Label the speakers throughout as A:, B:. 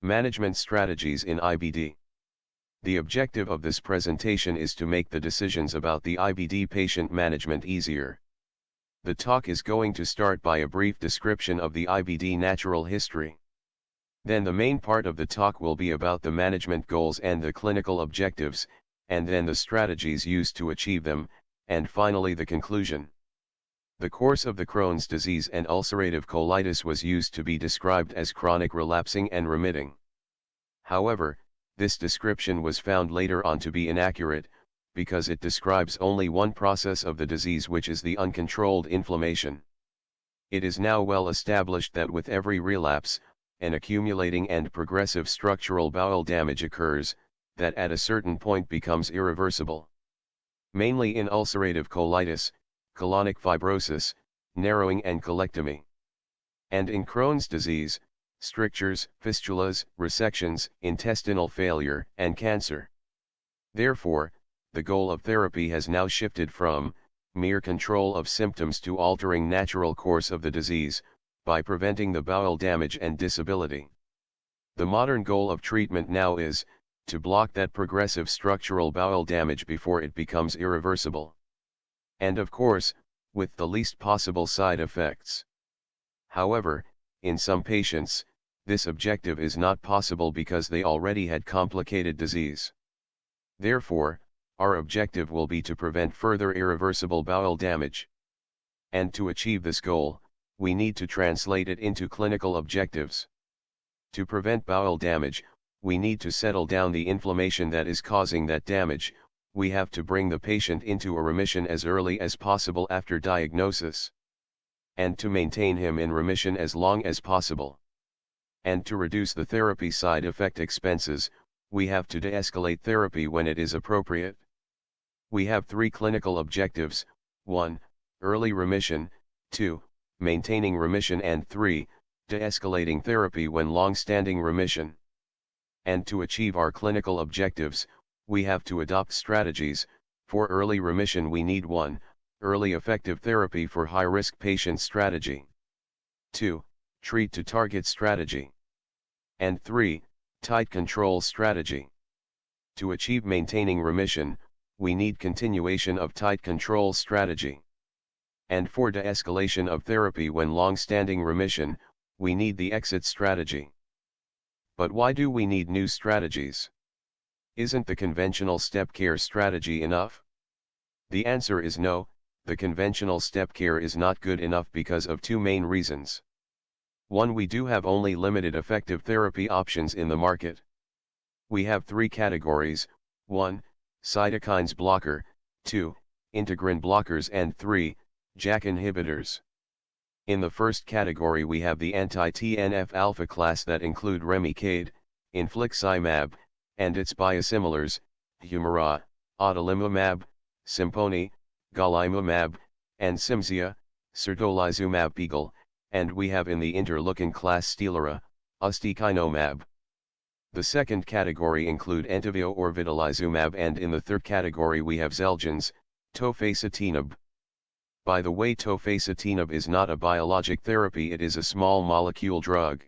A: Management strategies in IBD. The objective of this presentation is to make the decisions about the IBD patient management easier. The talk is going to start by a brief description of the IBD natural history. Then the main part of the talk will be about the management goals and the clinical objectives, and then the strategies used to achieve them, and finally the conclusion. The course of the Crohn's disease and ulcerative colitis was used to be described as chronic relapsing and remitting. However, this description was found later on to be inaccurate, because it describes only one process of the disease, which is the uncontrolled inflammation. It is now well established that with every relapse, an accumulating and progressive structural bowel damage occurs, that at a certain point becomes irreversible. Mainly in ulcerative colitis, colonic fibrosis, narrowing and colectomy. And in Crohn's disease, strictures, fistulas, resections, intestinal failure, and cancer. Therefore, the goal of therapy has now shifted from mere control of symptoms to altering natural course of the disease, by preventing the bowel damage and disability. The modern goal of treatment now is to block that progressive structural bowel damage before it becomes irreversible. And of course, with the least possible side effects. However, in some patients, this objective is not possible because they already had complicated disease. Therefore, our objective will be to prevent further irreversible bowel damage. And to achieve this goal, we need to translate it into clinical objectives. To prevent bowel damage, we need to settle down the inflammation that is causing that damage. We have to bring the patient into a remission as early as possible after diagnosis. And to maintain him in remission as long as possible. And to reduce the therapy side effect expenses, we have to de-escalate therapy when it is appropriate. We have 3 clinical objectives: 1. Early remission, 2. Maintaining remission, and 3. De-escalating therapy when long-standing remission. And to achieve our clinical objectives, we have to adopt strategies. For early remission we need 1. Early effective therapy for high-risk patient strategy. 2. Treat to target strategy. And 3. Tight control strategy. To achieve maintaining remission, we need continuation of tight control strategy. And for de-escalation of therapy when long-standing remission, we need the exit strategy. But why do we need new strategies? Isn't the conventional step care strategy enough? The answer is no, the conventional step care is not good enough because of 2 main reasons. 1. We do have only limited effective therapy options in the market. We have 3 categories: 1. Cytokines blocker, 2. Integrin blockers, and 3. JAK inhibitors. In the first category we have the anti-TNF-alpha class that include Remicade, infliximab, and its biosimilars, Humira, adalimumab, Simponi, golimumab, and Cimzia, certolizumab pegol, and we have in the interleukin class Stelara, ustekinumab. The second category include Entyvio or vitalizumab, and in the third category we have Xeljanz, tofacitinib. By the way, tofacitinib is not a biologic therapy, it is a small molecule drug.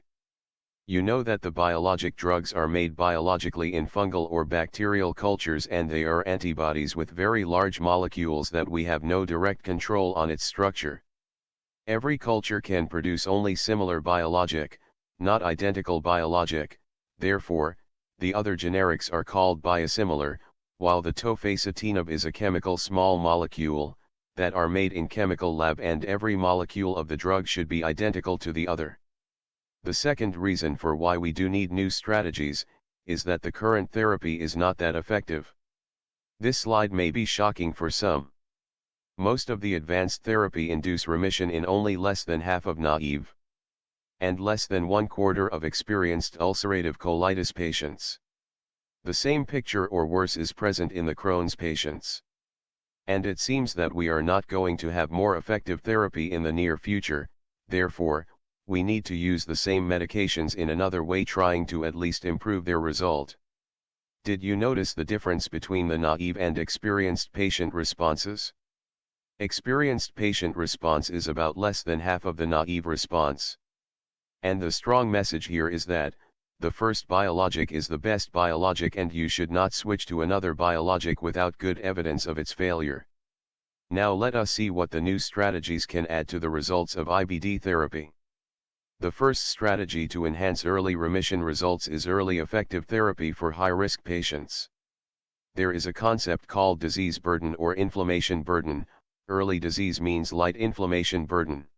A: You know that the biologic drugs are made biologically in fungal or bacterial cultures, and they are antibodies with very large molecules that we have no direct control on its structure. Every culture can produce only similar biologic, not identical biologic. Therefore, the other generics are called biosimilar, while the tofacitinib is a chemical small molecule, that are made in chemical lab, and every molecule of the drug should be identical to the other. The second reason for why we do need new strategies, is that the current therapy is not that effective. This slide may be shocking for some. Most of the advanced therapy induce remission in only less than half of naive, and less than 1/4 of experienced ulcerative colitis patients. The same picture or worse is present in the Crohn's patients. And it seems that we are not going to have more effective therapy in the near future, therefore, we need to use the same medications in another way, trying to at least improve their result. Did you notice the difference between the naive and experienced patient responses? Experienced patient response is about less than half of the naive response. And the strong message here is that, The first biologic is the best biologic and you should not switch to another biologic without good evidence of its failure. Now let us see what the new strategies can add to the results of IBD therapy. The first strategy to enhance early remission results is early effective therapy for high-risk patients. There is a concept called disease burden or inflammation burden. Early disease means light inflammation burden,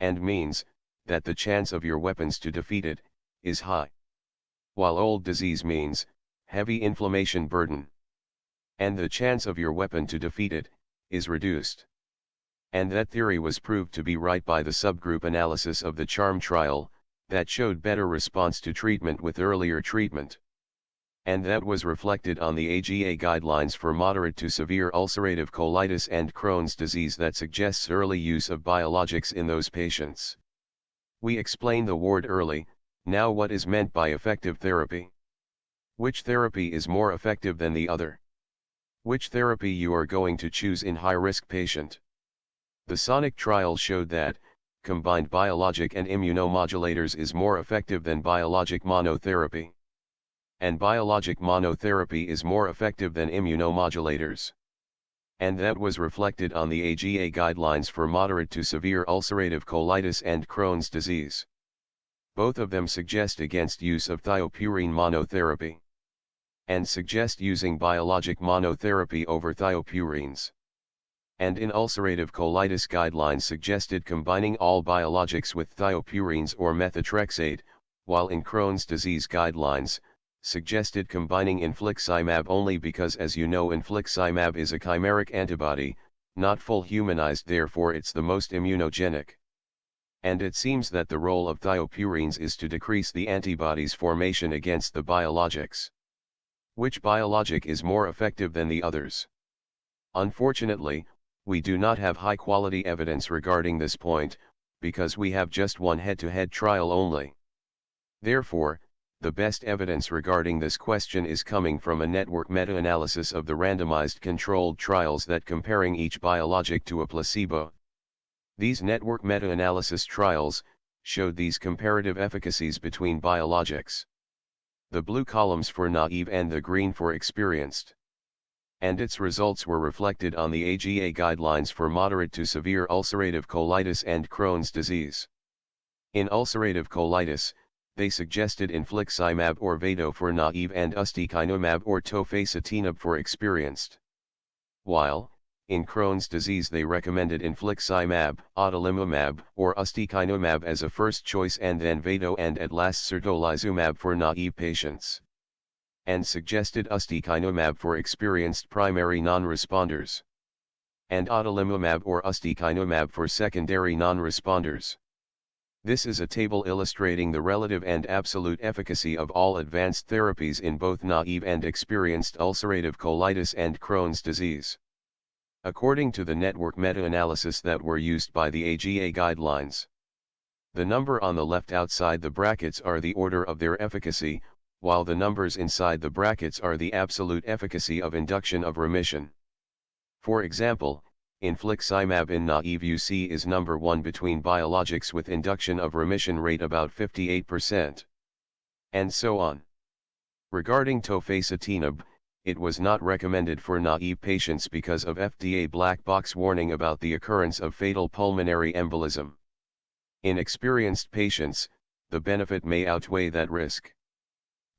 A: and means that the chance of your weapons to defeat it is high. While old disease means heavy inflammation burden, and the chance of your weapon to defeat it is reduced. And that theory was proved to be right by the subgroup analysis of the CHARM trial, that showed better response to treatment with earlier treatment. And that was reflected on the AGA guidelines for moderate to severe ulcerative colitis and Crohn's disease that suggests early use of biologics in those patients. We explain the word early. Now what is meant by effective therapy? Which therapy is more effective than the other? Which therapy you are going to choose in high-risk patient? The SONIC trial showed that combined biologic and immunomodulators is more effective than biologic monotherapy. And biologic monotherapy is more effective than immunomodulators. And that was reflected on the AGA guidelines for moderate to severe ulcerative colitis and Crohn's disease. Both of them suggest against use of thiopurine monotherapy, and suggest using biologic monotherapy over thiopurines. And in ulcerative colitis guidelines suggested combining all biologics with thiopurines or methotrexate, while in Crohn's disease guidelines, suggested combining infliximab only because, as you know, infliximab is a chimeric antibody, not full humanized, therefore it's the most immunogenic. And it seems that the role of thiopurines is to decrease the antibodies formation against the biologics. Which biologic is more effective than the others? Unfortunately, we do not have high-quality evidence regarding this point, because we have just one head-to-head trial only. Therefore, the best evidence regarding this question is coming from a network meta-analysis of the randomized controlled trials that comparing each biologic to a placebo. These network meta-analysis trials showed these comparative efficacies between biologics. The blue columns for naive and the green for experienced. And its results were reflected on the AGA guidelines for moderate to severe ulcerative colitis and Crohn's disease. In ulcerative colitis, they suggested infliximab or Vado for naive and ustekinumab or tofacitinib for experienced. While, in Crohn's disease they recommended infliximab, adalimumab, or ustekinumab as a first choice and then Vado and at last certolizumab for naive patients. And suggested ustekinumab for experienced primary non-responders. And adalimumab or ustekinumab for secondary non-responders. This is a table illustrating the relative and absolute efficacy of all advanced therapies in both naive and experienced ulcerative colitis and Crohn's disease. According to the network meta-analysis that were used by the AGA guidelines. The number on the left outside the brackets are the order of their efficacy, while the numbers inside the brackets are the absolute efficacy of induction of remission. For example, infliximab in naive UC is number 1 between biologics with induction of remission rate about 58%. And so on. Regarding tofacitinib, it was not recommended for naive patients because of FDA black box warning about the occurrence of fatal pulmonary embolism. In experienced patients, the benefit may outweigh that risk.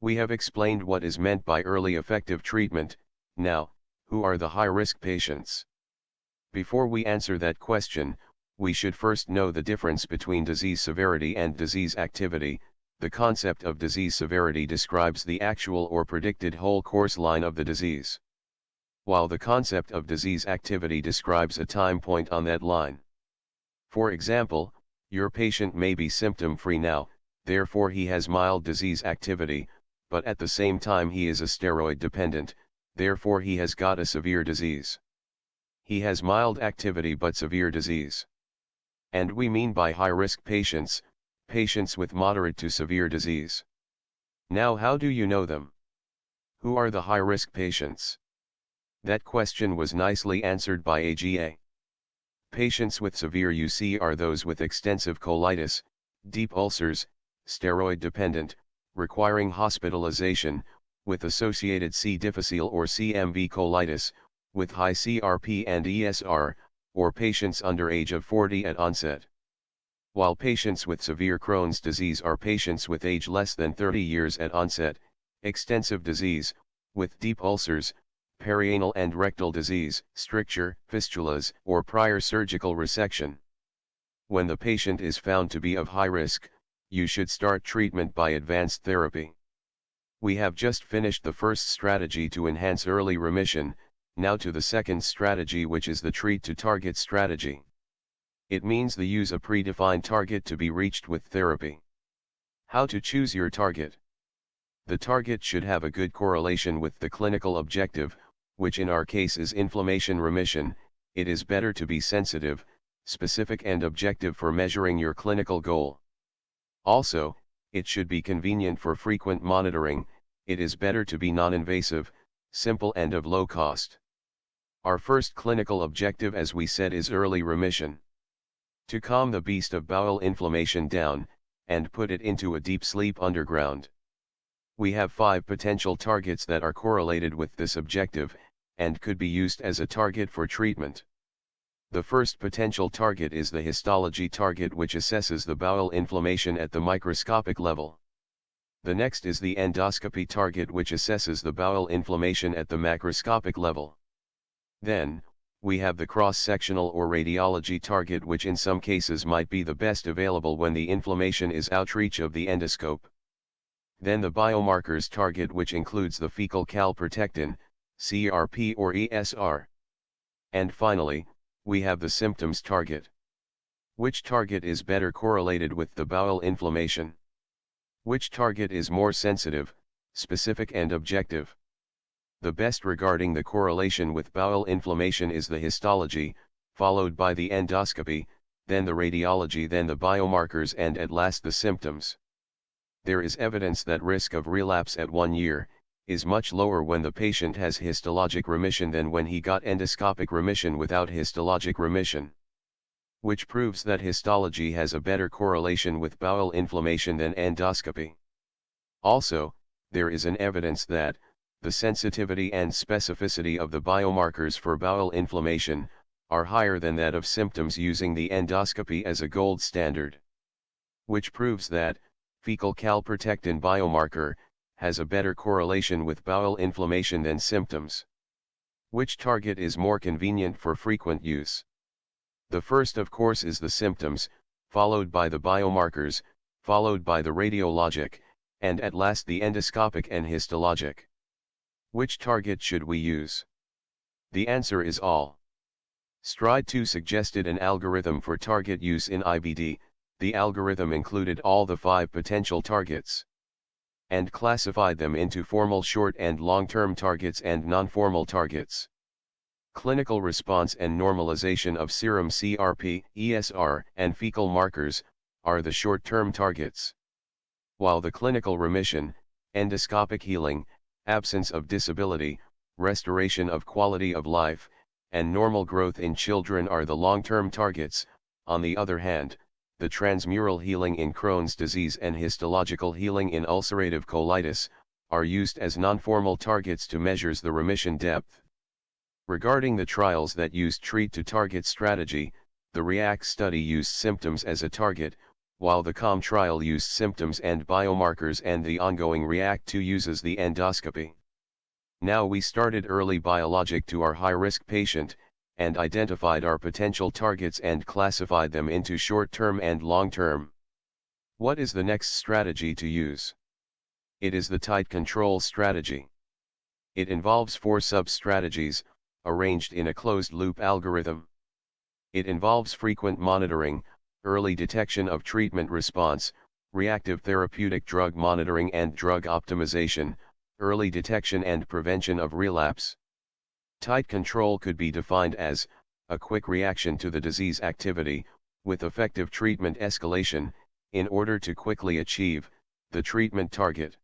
A: We have explained what is meant by early effective treatment. Now, who are the high-risk patients? Before we answer that question, we should first know the difference between disease severity and disease activity. The concept of disease severity describes the actual or predicted whole course line of the disease, while the concept of disease activity describes a time point on that line. For example, your patient may be symptom-free now, therefore he has mild disease activity, but at the same time he is a steroid dependent, therefore he has got a severe disease. He has mild activity but severe disease. And we mean by high-risk patients, patients with moderate to severe disease. Now how do you know them? Who are the high-risk patients? That question was nicely answered by AGA. Patients with severe UC are those with extensive colitis, deep ulcers, steroid-dependent, requiring hospitalization, with associated C. difficile or CMV colitis, with high CRP and ESR, or patients under age of 40 at onset. While patients with severe Crohn's disease are patients with age less than 30 years at onset, extensive disease, with deep ulcers, perianal and rectal disease, stricture, fistulas, or prior surgical resection. When the patient is found to be of high risk, you should start treatment by advanced therapy. We have just finished the first strategy to enhance early remission, now to the second strategy, which is the treat to target strategy. It means the use a predefined target to be reached with therapy. How to choose your target? The target should have a good correlation with the clinical objective, which in our case is inflammation remission. It is better to be sensitive, specific and objective for measuring your clinical goal. Also, it should be convenient for frequent monitoring. It is better to be non-invasive, simple and of low cost. Our first clinical objective, as we said, is early remission. To calm the beast of bowel inflammation down, and put it into a deep sleep underground. We have 5 potential targets that are correlated with this objective, and could be used as a target for treatment. The first potential target is the histology target, which assesses the bowel inflammation at the microscopic level. The next is the endoscopy target, which assesses the bowel inflammation at the macroscopic level. Then, we have the cross-sectional or radiology target, which in some cases might be the best available when the inflammation is outreach of the endoscope. Then the biomarkers target, which includes the fecal calprotectin, CRP or ESR. And finally, we have the symptoms target. Which target is better correlated with the bowel inflammation? Which target is more sensitive, specific and objective? The best regarding the correlation with bowel inflammation is the histology, followed by the endoscopy, then the radiology, then the biomarkers, and at last the symptoms. There is evidence that risk of relapse at 1 year is much lower when the patient has histologic remission than when he got endoscopic remission without histologic remission, which proves that histology has a better correlation with bowel inflammation than endoscopy. Also, there is an evidence that the sensitivity and specificity of the biomarkers for bowel inflammation are higher than that of symptoms using the endoscopy as a gold standard, which proves that fecal calprotectin biomarker has a better correlation with bowel inflammation than symptoms. Which target is more convenient for frequent use? The first, of course, is the symptoms, followed by the biomarkers, followed by the radiologic, and at last the endoscopic and histologic. Which target should we use? The answer is all. Stride 2 suggested an algorithm for target use in IBD. The algorithm included all the 5 potential targets, and classified them into formal short and long-term targets and non-formal targets. Clinical response and normalization of serum CRP, ESR, and fecal markers are the short-term targets, while the clinical remission, endoscopic healing, absence of disability, restoration of quality of life, and normal growth in children are the long-term targets. On the other hand, the transmural healing in Crohn's disease and histological healing in ulcerative colitis are used as non-formal targets to measure the remission depth. Regarding the trials that used treat to target strategy, the REACT study used symptoms as a target, while the CALM trial used symptoms and biomarkers, and the ongoing REACT 2 uses the endoscopy. Now we started early biologic to our high-risk patient, and identified our potential targets and classified them into short-term and long-term. What is the next strategy to use? It is the tight control strategy. It involves 4 sub-strategies, arranged in a closed-loop algorithm. It involves frequent monitoring, early detection of treatment response, reactive therapeutic drug monitoring and drug optimization, early detection and prevention of relapse. Tight control could be defined as a quick reaction to the disease activity, with effective treatment escalation, in order to quickly achieve the treatment target.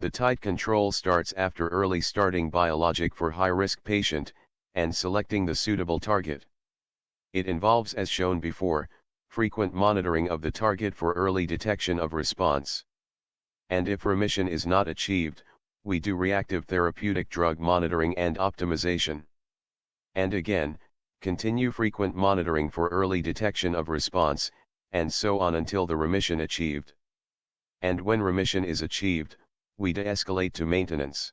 A: The tight control starts after early starting biologic for high-risk patient, and selecting the suitable target. It involves, as shown before, frequent monitoring of the target for early detection of response. And if remission is not achieved, we do reactive therapeutic drug monitoring and optimization. And again, continue frequent monitoring for early detection of response, and so on until the remission achieved. And when remission is achieved, we de-escalate to maintenance.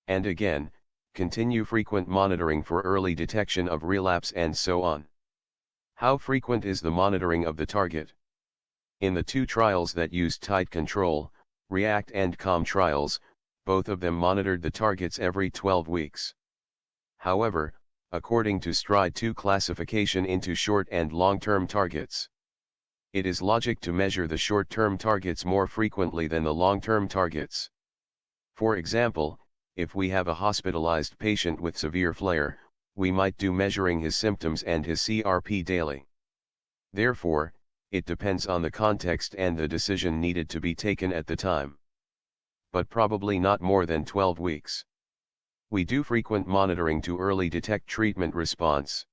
A: And again, continue frequent monitoring for early detection of relapse and so on. How frequent is the monitoring of the target? In the two trials that used tight control, REACT and CALM trials, both of them monitored the targets every 12 weeks. However, according to STRIDE 2 classification into short and long-term targets, it is logic to measure the short-term targets more frequently than the long-term targets. For example, if we have a hospitalized patient with severe flare, we might do measuring his symptoms and his CRP daily. Therefore, it depends on the context and the decision needed to be taken at the time. But probably not more than 12 weeks. We do frequent monitoring to early detect treatment response.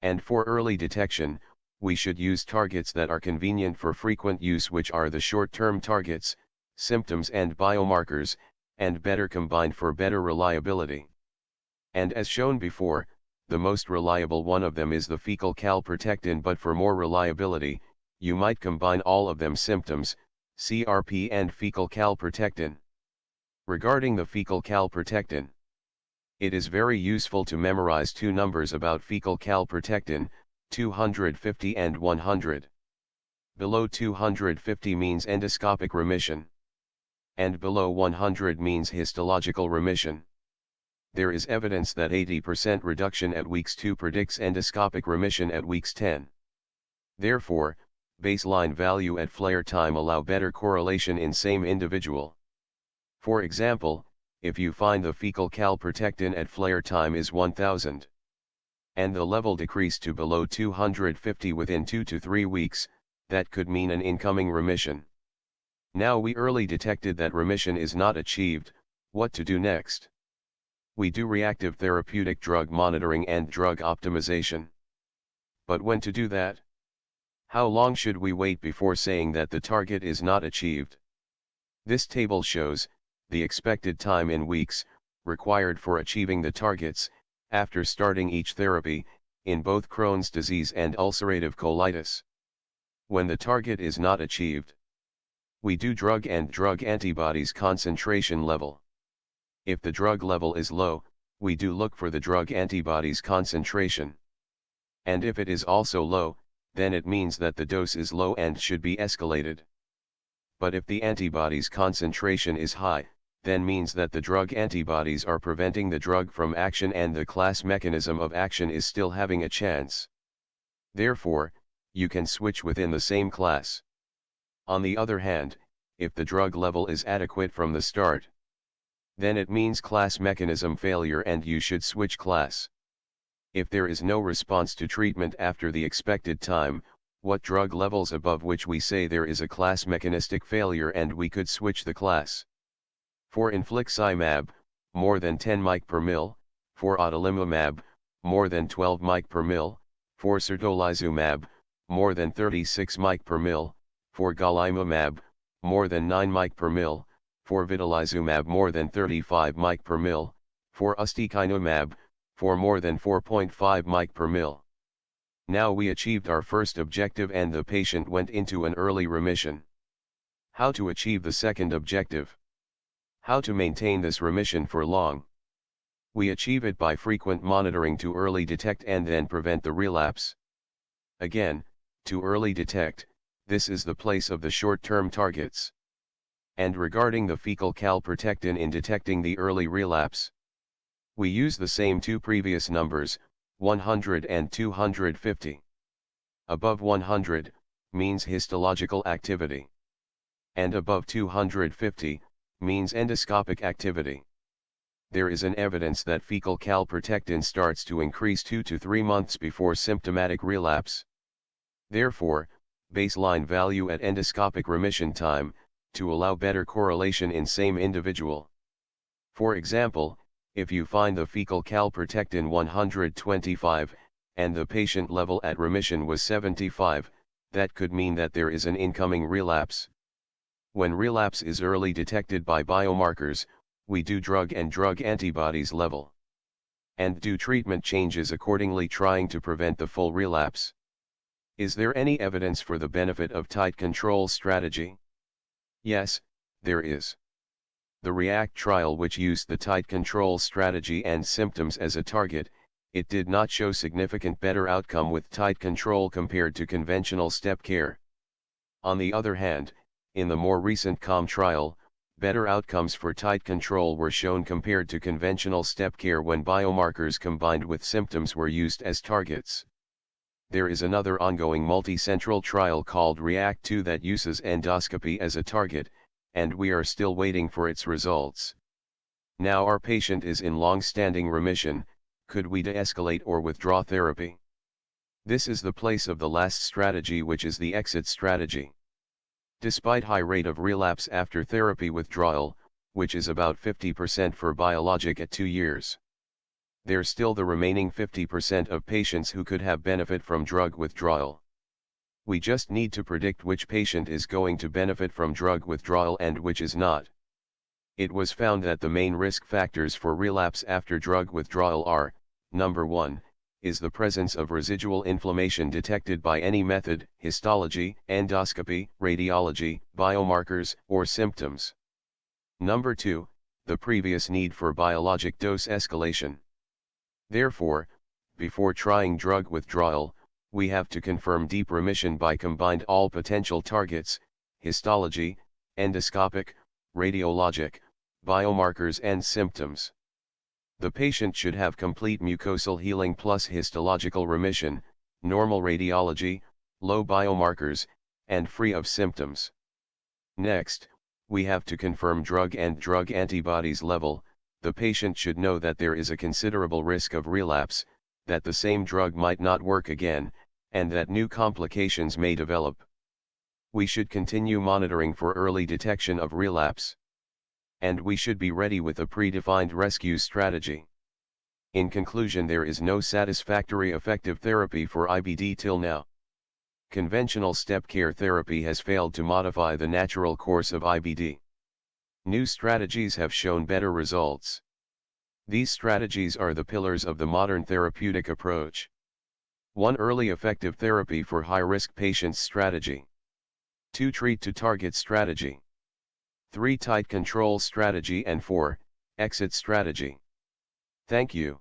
A: And for early detection, we should use targets that are convenient for frequent use, which are the short-term targets, symptoms and biomarkers, and better combined for better reliability. And as shown before, the most reliable one of them is the fecal calprotectin, but for more reliability, you might combine all of them: symptoms, CRP and fecal calprotectin. Regarding the fecal calprotectin, it is very useful to memorize two numbers about fecal calprotectin, 250 and 100. Below 250 means endoscopic remission, and below 100 means histological remission. There is evidence that 80% reduction at weeks 2 predicts endoscopic remission at weeks 10. Therefore, baseline value at flare time allow better correlation in same individual. For example, if you find the fecal calprotectin at flare time is 1000, and the level decreased to below 250 within 2 to 3 weeks, that could mean an incoming remission. Now we early detected that remission is not achieved. What to do next? We do reactive therapeutic drug monitoring and drug optimization. But when to do that? How long should we wait before saying that the target is not achieved? This table shows the expected time in weeks required for achieving the targets after starting each therapy in both Crohn's disease and ulcerative colitis. When the target is not achieved, we do drug and drug antibodies concentration level. If the drug level is low, we do look for the drug antibodies concentration. And if it is also low, then it means that the dose is low and should be escalated. But if the antibodies concentration is high, then means that the drug antibodies are preventing the drug from action and the class mechanism of action is still having a chance. Therefore, you can switch within the same class. On the other hand, if the drug level is adequate from the start, then it means class mechanism failure and you should switch class. If there is no response to treatment after the expected time, what drug levels above which we say there is a class mechanistic failure and we could switch the class? For infliximab, more than 10 mic per mil, for adalimumab, more than 12 mic per mil, for certolizumab, more than 36 mic per mil, for golimumab, more than 9 mic per mil, for vitalizumab more than 35 mic per mil, for ustekinumab, for more than 4.5 mic per mil. Now we achieved our first objective and the patient went into an early remission. How to achieve the second objective? How to maintain this remission for long? We achieve it by frequent monitoring to early detect and then prevent the relapse. Again, to early detect, this is the place of the short-term targets. And regarding the fecal calprotectin in detecting the early relapse, we use the same two previous numbers, 100 and 250. Above 100, means histological activity. And above 250, means endoscopic activity. There is an evidence that fecal calprotectin starts to increase 2 to 3 months before symptomatic relapse. Therefore, baseline value at endoscopic remission time, to allow better correlation in same individual. For example, if you find the fecal calprotectin 125, and the patient level at remission was 75, that could mean that there is an incoming relapse. When relapse is early detected by biomarkers, we do drug and drug antibodies level. And do treatment changes accordingly, trying to prevent the full relapse. Is there any evidence for the benefit of tight control strategy? Yes, there is. The REACT trial, which used the tight control strategy and symptoms as a target, it did not show significant better outcome with tight control compared to conventional step care. On the other hand, in the more recent CALM trial, better outcomes for tight control were shown compared to conventional step care when biomarkers combined with symptoms were used as targets. There is another ongoing multi-central trial called REACT-2 that uses endoscopy as a target, and we are still waiting for its results. Now our patient is in long-standing remission. Could we de-escalate or withdraw therapy? This is the place of the last strategy, which is the exit strategy. Despite high rate of relapse after therapy withdrawal, which is about 50% for biologic at 2 years, there's still the remaining 50% of patients who could have benefit from drug withdrawal. We just need to predict which patient is going to benefit from drug withdrawal and which is not. It was found that the main risk factors for relapse after drug withdrawal are, number 1, is the presence of residual inflammation detected by any method, histology, endoscopy, radiology, biomarkers, or symptoms. Number 2, the previous need for biologic dose escalation. Therefore, before trying drug withdrawal, we have to confirm deep remission by combined all potential targets, histology, endoscopic, radiologic, biomarkers and symptoms. The patient should have complete mucosal healing plus histological remission, normal radiology, low biomarkers, and free of symptoms. Next, we have to confirm drug and drug antibodies level. The patient should know that there is a considerable risk of relapse, that the same drug might not work again, and that new complications may develop. We should continue monitoring for early detection of relapse. And we should be ready with a predefined rescue strategy. In conclusion, there is no satisfactory effective therapy for IBD till now. Conventional step care therapy has failed to modify the natural course of IBD. New strategies have shown better results. These strategies are the pillars of the modern therapeutic approach. 1. Early effective therapy for high-risk patients strategy. 2. Treat to target strategy. 3. Tight control strategy, and 4. Exit strategy. Thank you.